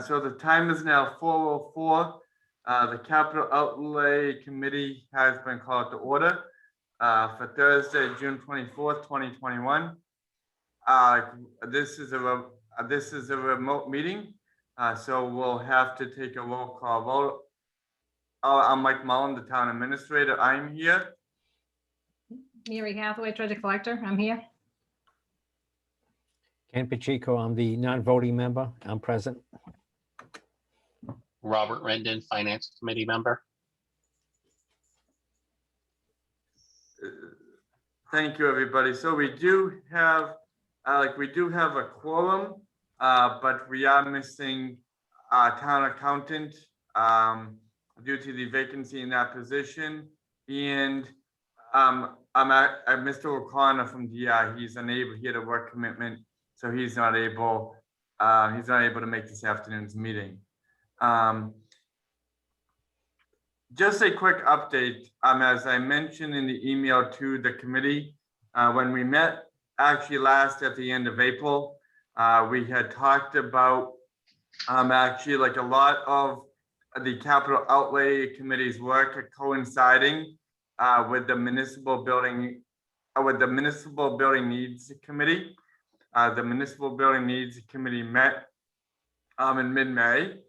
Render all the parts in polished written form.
So the time is now 4:04. The Capital Outlay Committee has been called to order for Thursday, June 24th, 2021. This is a remote meeting, so we'll have to take a roll call vote. I'm Mike Mullen, the town administrator. I'm here. Mary Hathaway, treasure collector. I'm here. Ken Pacheco, I'm the non-voting member. I'm present. Robert Rendon, Finance Committee member. Thank you, everybody. So we do have, a quorum, but we are missing our town accountant due to the vacancy in that position. And Mr. O'Connor from DI, he's unable, he had a work commitment, so he's not able to make this afternoon's meeting. Just a quick update, as I mentioned in the email to the committee, when we met actually last at the end of April, we had talked about actually like a lot of the Capital Outlay Committee's work coinciding with the Municipal Building Needs Committee. The Municipal Building Needs Committee met in mid-May,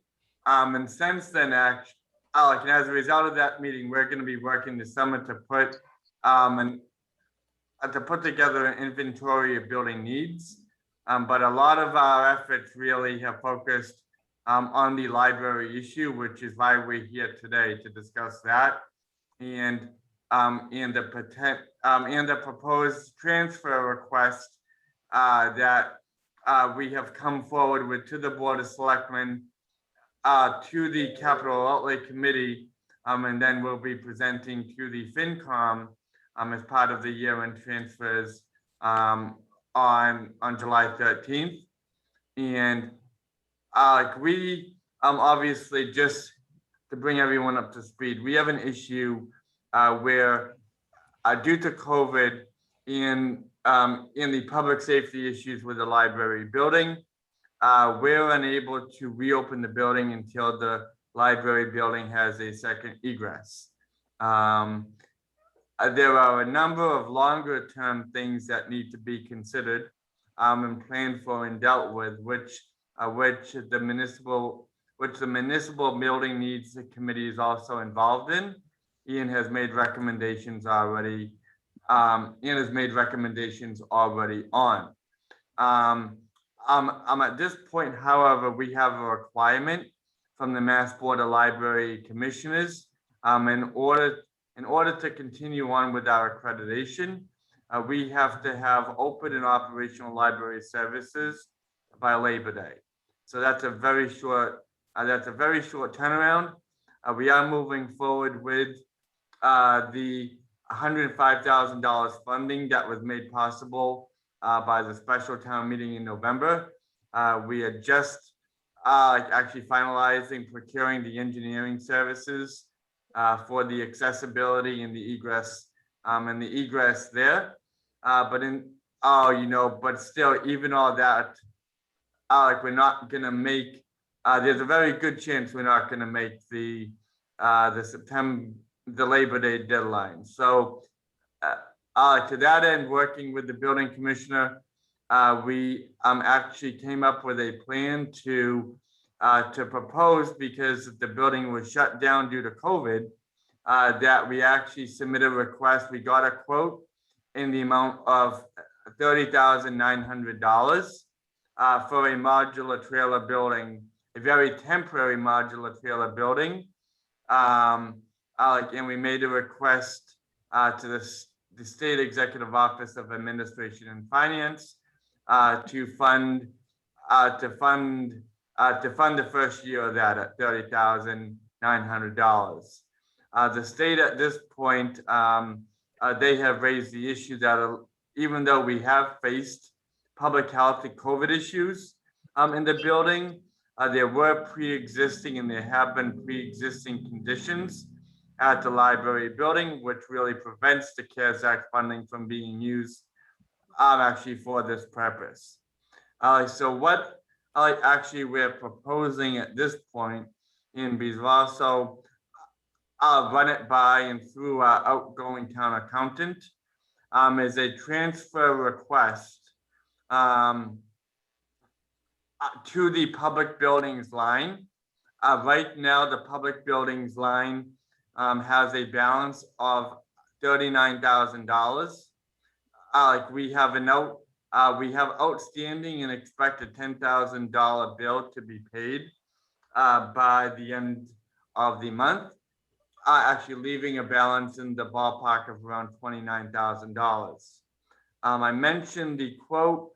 and since then, actually, and as a result of that meeting, we're going to be working this summer to put together an inventory of building needs. But a lot of our efforts really have focused on the library issue, which is why we're here today to discuss that, and the proposed transfer request that we have come forward with to the Board of Selectmen, to the Capital Outlay Committee, and then we'll be presenting to the FinCom as part of the year-end transfers on July 13th. And we obviously, just to bring everyone up to speed, we have an issue where due to COVID in the public safety issues with the library building, we're unable to reopen the building until the library building has a second egress. There are a number of longer term things that need to be considered and planned for and dealt with, which the Municipal Building Needs Committee is also involved in. Ian has made recommendations already. On. At this point, however, we have a requirement from the Mass Board of Library Commissioners in order to continue on with our accreditation. We have to have open and operational library services by Labor Day. So that's a very short turnaround. We are moving forward with the $105,000 funding that was made possible by the special town meeting in November. We are just actually finalizing procuring the engineering services for the accessibility and the egress there. But still, even all that, we're not gonna make. There's a very good chance we're not gonna make the Labor Day deadline. So. To that end, working with the building commissioner, we actually came up with a plan to propose, because the building was shut down due to COVID, that we actually submit a request. We got a quote in the amount of $30,900 for a modular trailer building, a very temporary modular trailer building. And we made a request to the State Executive Office of Administration and Finance to fund the first year of that at $30,900. The state at this point, they have raised the issue that even though we have faced public health and COVID issues in the building, there were pre-existing and there have been pre-existing conditions at the library building, which really prevents the CARES Act funding from being used actually for this purpose. So what actually, we're proposing at this point, and we've also run it by and through our outgoing town accountant, is a transfer request to the public buildings line. Right now, the public buildings line has a balance of $39,000. Like we have we have outstanding and expect a $10,000 bill to be paid by the end of the month. Actually leaving a balance in the ballpark of around $29,000. I mentioned the quote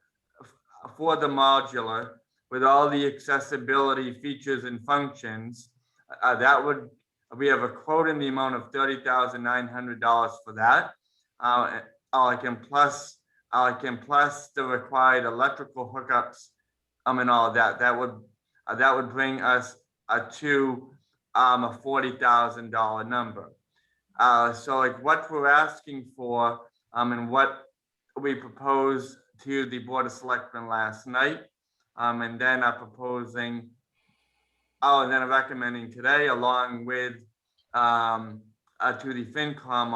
for the modular with all the accessibility features and functions. We have a quote in the amount of $30,900 for that. I can plus the required electrical hookups and all of that. That would bring us to a $40,000 number. So like what we're asking for and what we proposed to the Board of Selectmen last night, and then I'm proposing, and then I'm recommending today, along with to the FinCom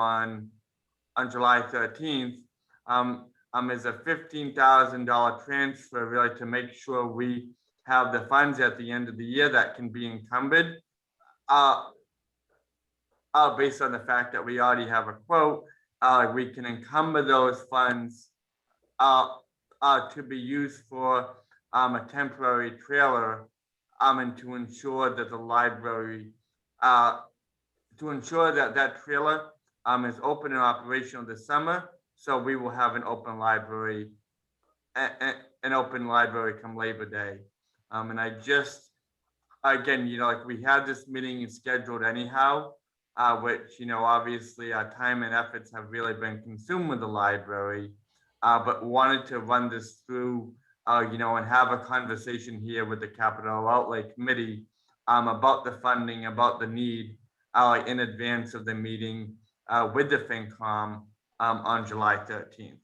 on July 13th, is a $15,000 transfer really to make sure we have the funds at the end of the year that can be encumbered. Based on the fact that we already have a quote, we can encumber those funds to be used for a temporary trailer and to ensure that the library, to ensure that that trailer is open and operational this summer. So we will have an open library come Labor Day. And I just, again, like we had this meeting scheduled anyhow, which, obviously our time and efforts have really been consumed with the library, but wanted to run this through, and have a conversation here with the Capital Outlay Committee about the funding, about the need, in advance of the meeting with the FinCom on July 13th.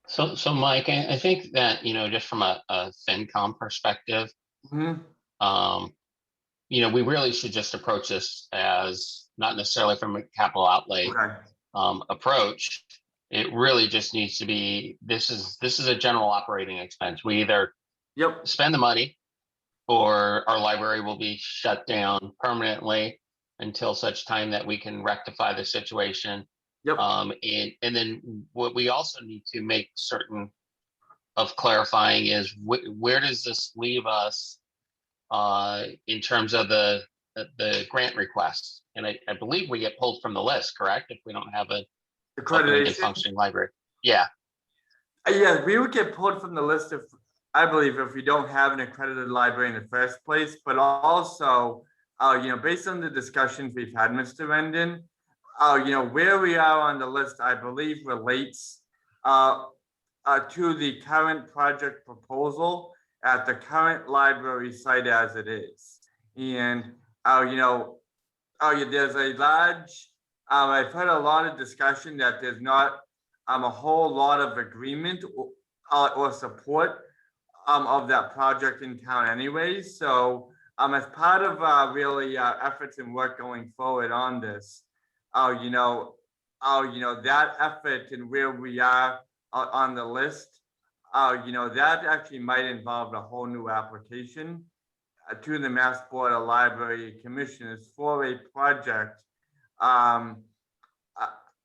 So Mike, I think that, just from a FinCom perspective, Mm-hmm. We really should just approach this as not necessarily from a capital outlay Okay. approach. It really just needs to be, this is a general operating expense. We either spend the money or our library will be shut down permanently until such time that we can rectify the situation. And then what we also need to make certain of clarifying is where does this leave us in terms of the grant requests? And I believe we get pulled from the list, correct? If we don't have a opening and functioning library. Yeah. Yeah, we would get pulled from the list if we don't have an accredited library in the first place, but also, based on the discussions we've had, Mr. Rendon, where we are on the list, I believe relates to the current project proposal at the current library site as it is. And, there's a large, I've heard a lot of discussion that there's not a whole lot of agreement or support of that project in town anyways. So as part of efforts and work going forward on this, that effort and where we are on the list, that actually might involve a whole new application to the Mass Board of Library Commissioners for a project that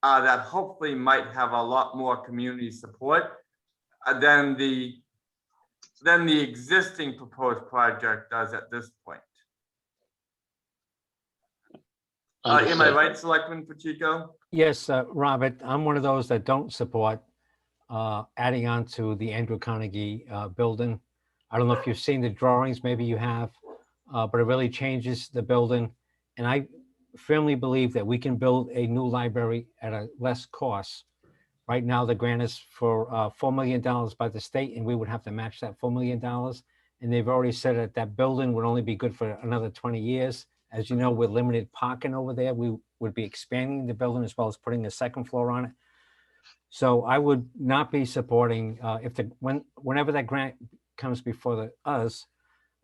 hopefully might have a lot more community support than the existing proposed project does at this point. Am I right, Selectman Pacheco? Yes, Robert, I'm one of those that don't support adding on to the Andrew Carnegie building. I don't know if you've seen the drawings, maybe you have, but it really changes the building. And I firmly believe that we can build a new library at a less cost. Right now, the grant is for $4 million by the state, and we would have to match that $4 million. And they've already said that that building would only be good for another 20 years. As you know, with limited parking over there, we would be expanding the building as well as putting a second floor on it. So I would not be supporting, whenever that grant comes before us,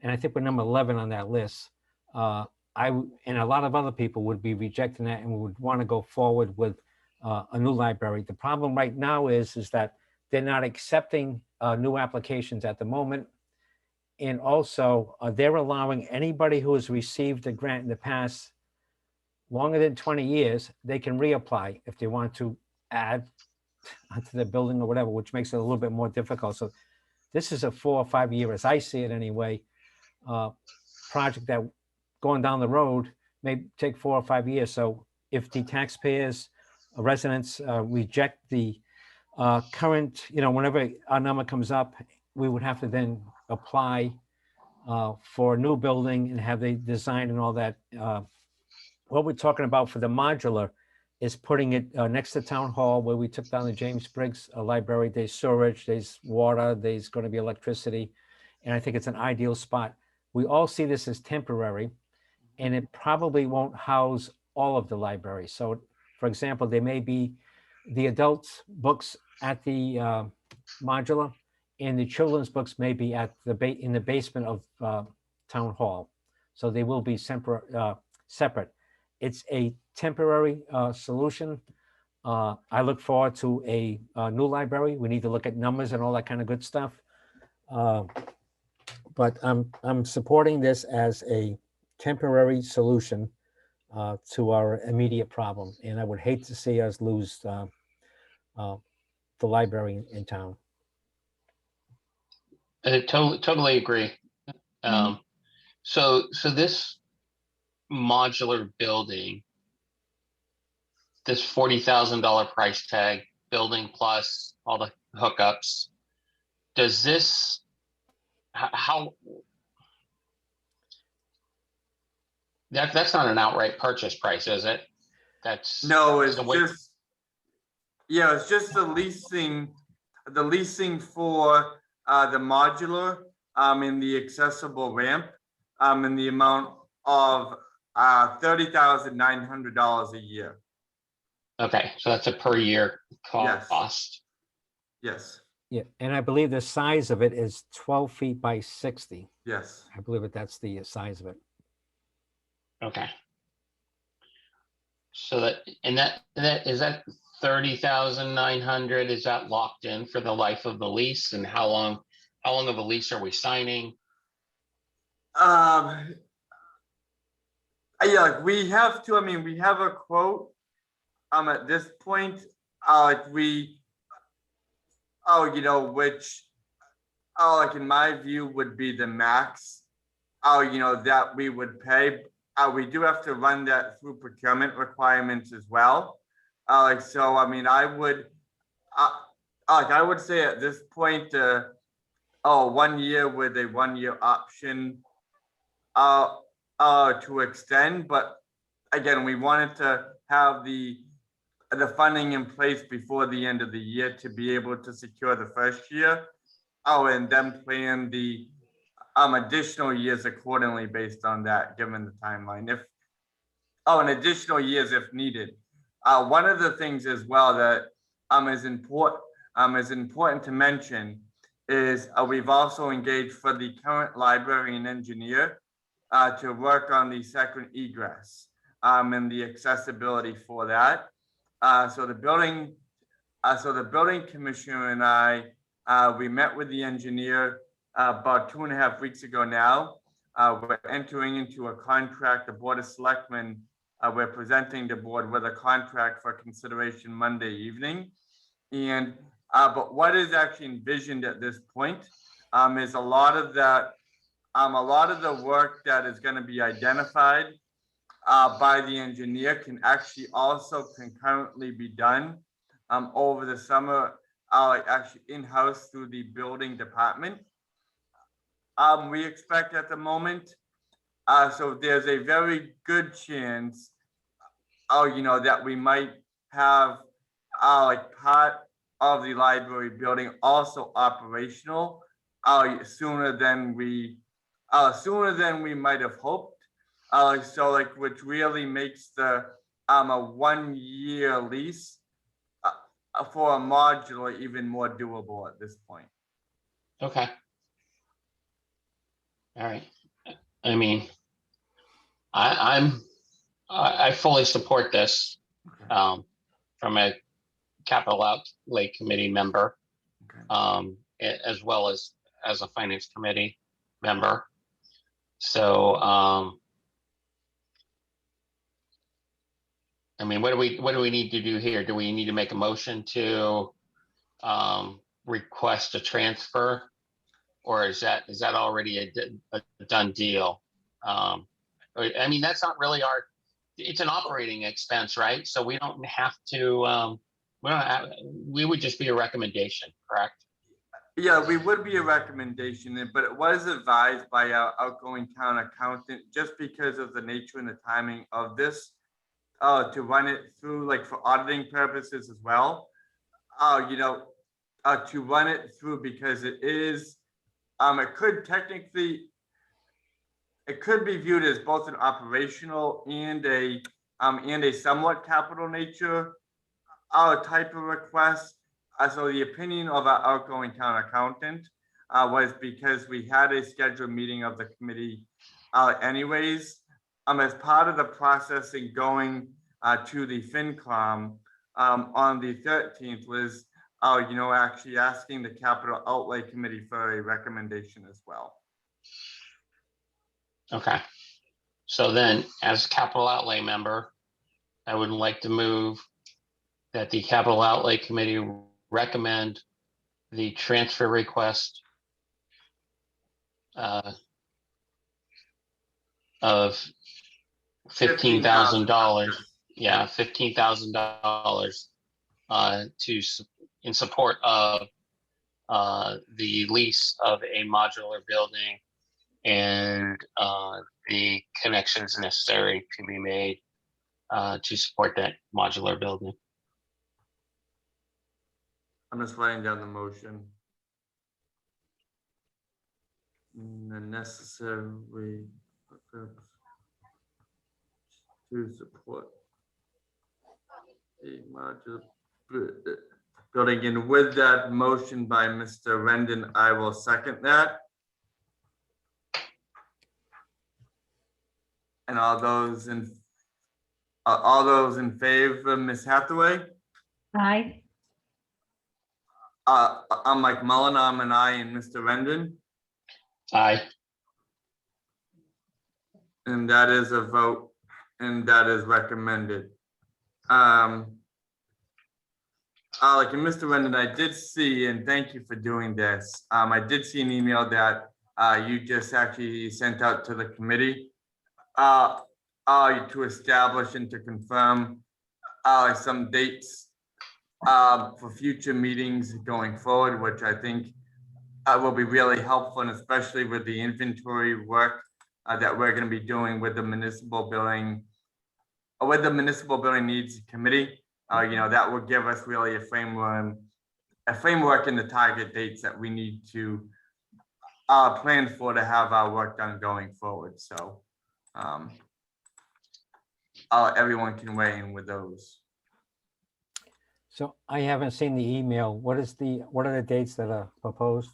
and I think we're number 11 on that list, and a lot of other people would be rejecting that and would want to go forward with a new library. The problem right now is that they're not accepting new applications at the moment. And also, they're allowing anybody who has received a grant in the past longer than 20 years, they can reapply if they want to add onto the building or whatever, which makes it a little bit more difficult. So this is a 4 or 5 year, as I see it anyway, project that going down the road may take 4 or 5 years. So if the taxpayers, residents reject the current, whenever our number comes up, we would have to then apply for a new building and have the design and all that. What we're talking about for the modular is putting it next to town hall where we took down the James Briggs library. There's storage, there's water, there's going to be electricity. And I think it's an ideal spot. We all see this as temporary, and it probably won't house all of the libraries. So for example, there may be the adults books at the modular, and the children's books may be at in the basement of town hall. So they will be separate. It's a temporary solution. I look forward to a new library. We need to look at numbers and all that kind of good stuff. But I'm supporting this as a temporary solution to our immediate problem. And I would hate to see us lose the library in town. I totally agree. So this modular building, this $40,000 price tag, building plus all the hookups, does this, how, that's not an outright purchase price, is it? No, it's just, yeah, it's just the leasing for the modular in the accessible ramp in the amount of $30,900 a year. Okay, so that's a per year cost. Yes. Yeah, and I believe the size of it is 12 feet by 60. Yes. I believe that's the size of it. Okay. So that is that 30,900, is that locked in for the life of the lease, and how long of a lease are we signing? Yeah, like we have to, we have a quote at this point, which like in my view would be the max that we would pay. We do have to run that through procurement requirements as well. So I would say at this point 1 year with a 1 year option to extend, but again, we wanted to have the funding in place before the end of the year to be able to secure the first year, and then plan the additional years accordingly based on that, given the timeline. And additional years if needed. One of the things as well that is important to mention is we've also engaged for the current library and engineer to work on the second egress and the accessibility for that. So the building commissioner and I, we met with the engineer about 2.5 weeks ago now. We're entering into a contract. The Board of Selectmen, we're presenting the board with a contract for consideration Monday evening. And but what is actually envisioned at this point is a lot of the work that is going to be identified by the engineer can actually also concurrently be done over the summer, actually in-house through the building department. We expect at the moment. So there's a very good chance, that we might have like part of the library building also operational sooner than we might have hoped. So which really makes the a 1 year lease for a modular even more doable at this point. Okay. All right. I mean, I fully support this from a capital outlay committee member, Okay. as well as a finance committee member. So, I mean, what do we need to do here? Do we need to make a motion to request a transfer, or is that already a done deal? I mean, that's not really it's an operating expense, right? So we don't have to, we would just be a recommendation, correct? Yeah, we would be a recommendation, but it was advised by our outgoing town accountant, just because of the nature and the timing of this, to run it through, like for auditing purposes as well. To run it through, because it is, it could be viewed as both an operational and a somewhat capital nature type of request. So the opinion of our outgoing town accountant was, because we had a scheduled meeting of the committee anyways, as part of the process in going to the FinCom on the 13th, was actually asking the capital outlay committee for a recommendation as well. Okay. So then, as capital outlay member, I would like to move that the capital outlay committee recommend the transfer request of $15,000. Yeah, $15,000 in support of the lease of a modular building and the connections necessary to be made to support that modular building. I'm just writing down the motion. The necessary to support a modular building. And with that motion by Mr. Rendon, I will second that. And all those in favor, Ms. Hathaway? Aye. I'm Mike Mullen, I'm an aye, and Mr. Rendon? Aye. And that is a vote, and that is recommended. Like, and Mr. Rendon, I did see, and thank you for doing this. I did see an email that you just actually sent out to the committee to establish and to confirm some dates for future meetings going forward, which I think will be really helpful, and especially with the inventory work that we're going to be doing with the municipal building, needs committee. That will give us really a framework and the target dates that we need to plan for to have our work done going forward. So everyone can weigh in with those. So I haven't seen the email. What are the dates that are proposed?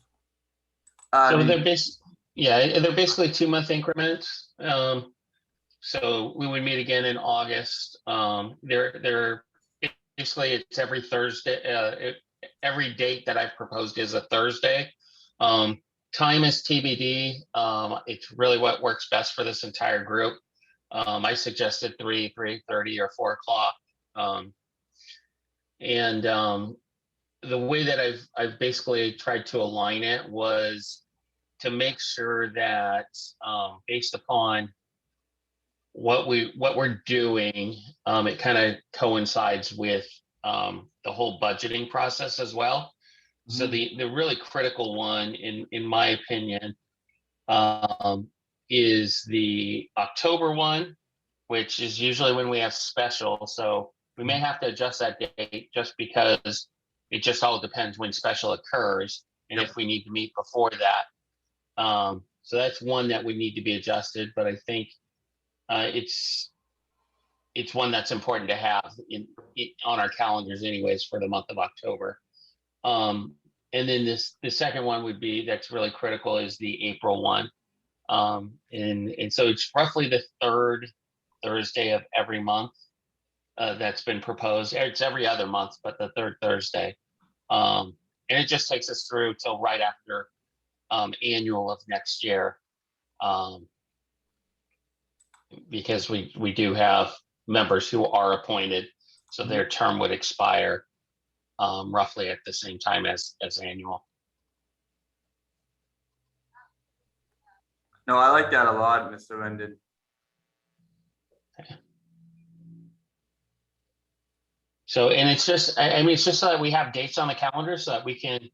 So they're basically 2-month increments. So we would meet again in August. They're basically, it's every Thursday. Every date that I've proposed is a Thursday. Time is TBD. It's really what works best for this entire group. I suggested 3:30 or 4 o'clock. And the way that I've basically tried to align it was to make sure that based upon what we're doing, it kind of coincides with the whole budgeting process as well. Mm-hmm. So the really critical one, in my opinion, is the October one, which is usually when we have special. So we may have to adjust that date just because it just all depends when special occurs and if we need to meet before that. So that's one that would need to be adjusted, but I think it's it's one that's important to have on our calendars anyways for the month of October. And then the second one would be, that's really critical, is the April one. And so it's roughly the third Thursday of every month that's been proposed. It's every other month, but the third Thursday. And it just takes us through till right after annual of next year. Because we do have members who are appointed, so their term would expire roughly at the same time as annual. No, I like that a lot, Mr. Rendon. So, and it's just, I mean, it's just so that we have dates on the calendar so that we can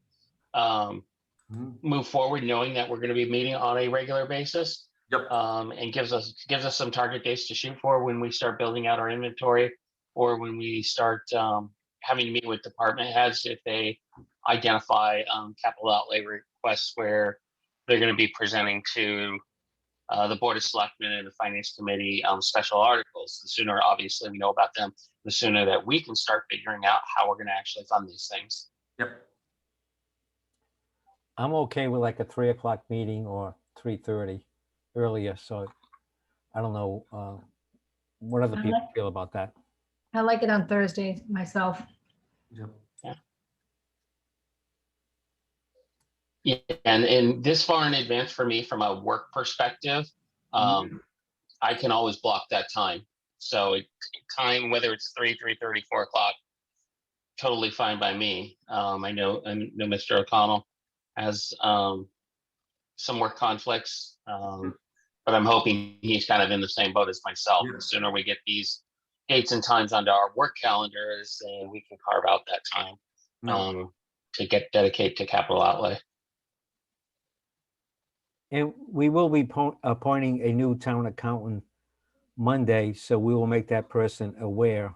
move forward, knowing that we're going to be meeting on a regular basis. Yep. And gives us some target dates to shoot for when we start building out our inventory, or when we start having to meet with department heads if they identify capital outlay requests where they're going to be presenting to the Board of Selectmen and the Finance Committee special articles. The sooner, obviously, we know about them, the sooner that we can start figuring out how we're going to actually fund these things. Yep. I'm okay with like a 3 o'clock meeting or 3:30 earlier. So I don't know what other people feel about that. I like it on Thursday myself. Yep. Yeah, and this far in advance for me, from a work perspective, I can always block that time. So time, whether it's 3:30, 4 o'clock, totally fine by me. I know Mr. O'Connell has some work conflicts, but I'm hoping he's kind of in the same boat as myself. Yeah. The sooner we get these dates and times onto our work calendars, and we can carve out that time to dedicate to capital outlay. And we will be appointing a new town accountant Monday, so we will make that person aware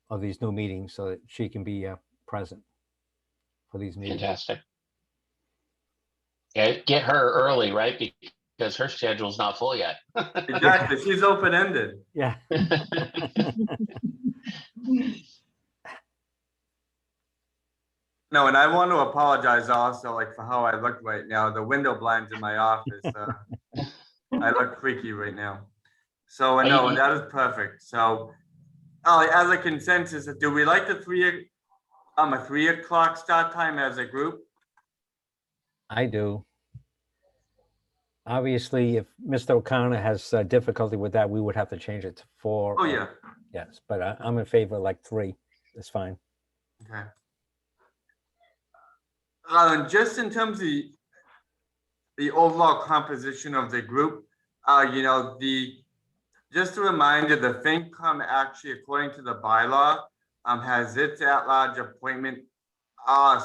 of these new meetings so that she can be present for these meetings. Fantastic. Yeah, get her early, right? Because her schedule's not full yet. Exactly. She's open-ended. Yeah. No, and I want to apologize also, like, for how I look right now. The window blinds in my office. I look freaky right now. So no, that is perfect. So, as a consensus, do we like the 3 o'clock start time as a group? I do. Obviously, if Mr. O'Connor has difficulty with that, we would have to change it to 4. Oh yeah. Yes, but I'm in favor of like 3. That's fine. Okay. Just in terms of the overall composition of the group, just a reminder, the FinCom actually, according to the bylaw, has its at-large appointment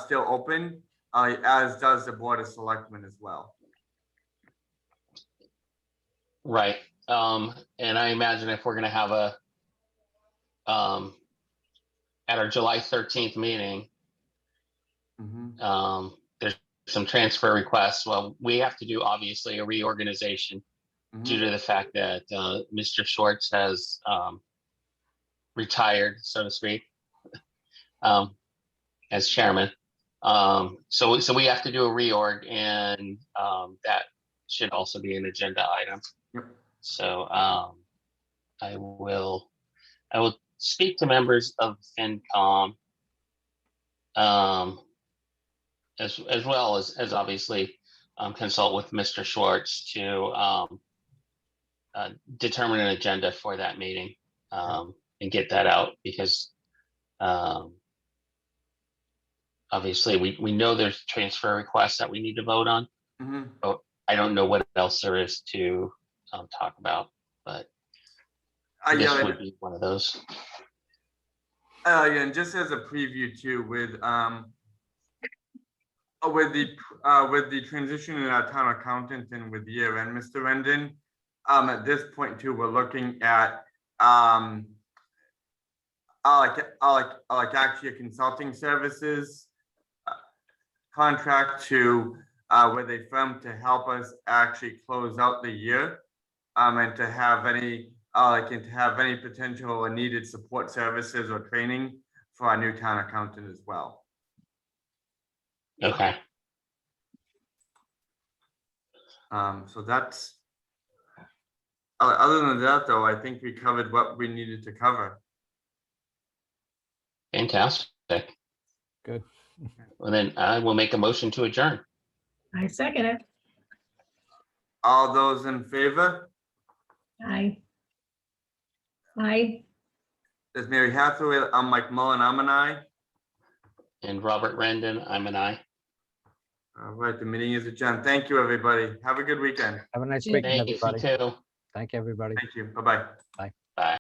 still open, as does the Board of Selectmen as well. Right. And I imagine if we're going to have at our July 13th meeting, there's some transfer requests. Well, we have to do obviously a reorganization due to the fact that Mr. Schwartz has retired, so to speak, as chairman. So we have to do a reorg, and that should also be an agenda item. Yep. So I will speak to members of FinCom, as well as obviously consult with Mr. Schwartz to determine an agenda for that meeting, and get that out, because obviously we know there's transfer requests that we need to vote on, but I don't know what else there is to talk about, but this would be one of those. And just as a preview too, with the transition in our town accountant and with year end, Mr. Rendon, at this point too, we're looking at like actually a consulting services contract with a firm to help us actually close out the year, and to have any like and to have any potential or needed support services or training for our new town accountant as well. Okay, So that's, other than that, though, I think we covered what we needed to cover. fantastic. Good. Well, then I will make a motion to adjourn. I second it. All those in favor? Aye. Aye. There's Mary Hathaway, I'm Mike Mullen, I'm an aye. And Robert Rendon, I'm an aye. All right, the meeting is adjourned. Thank you, everybody. Have a good weekend. Have a nice Yeah. weekend, Thank you everybody. too. Thank you, everybody. Thank you. Bye-bye. Bye.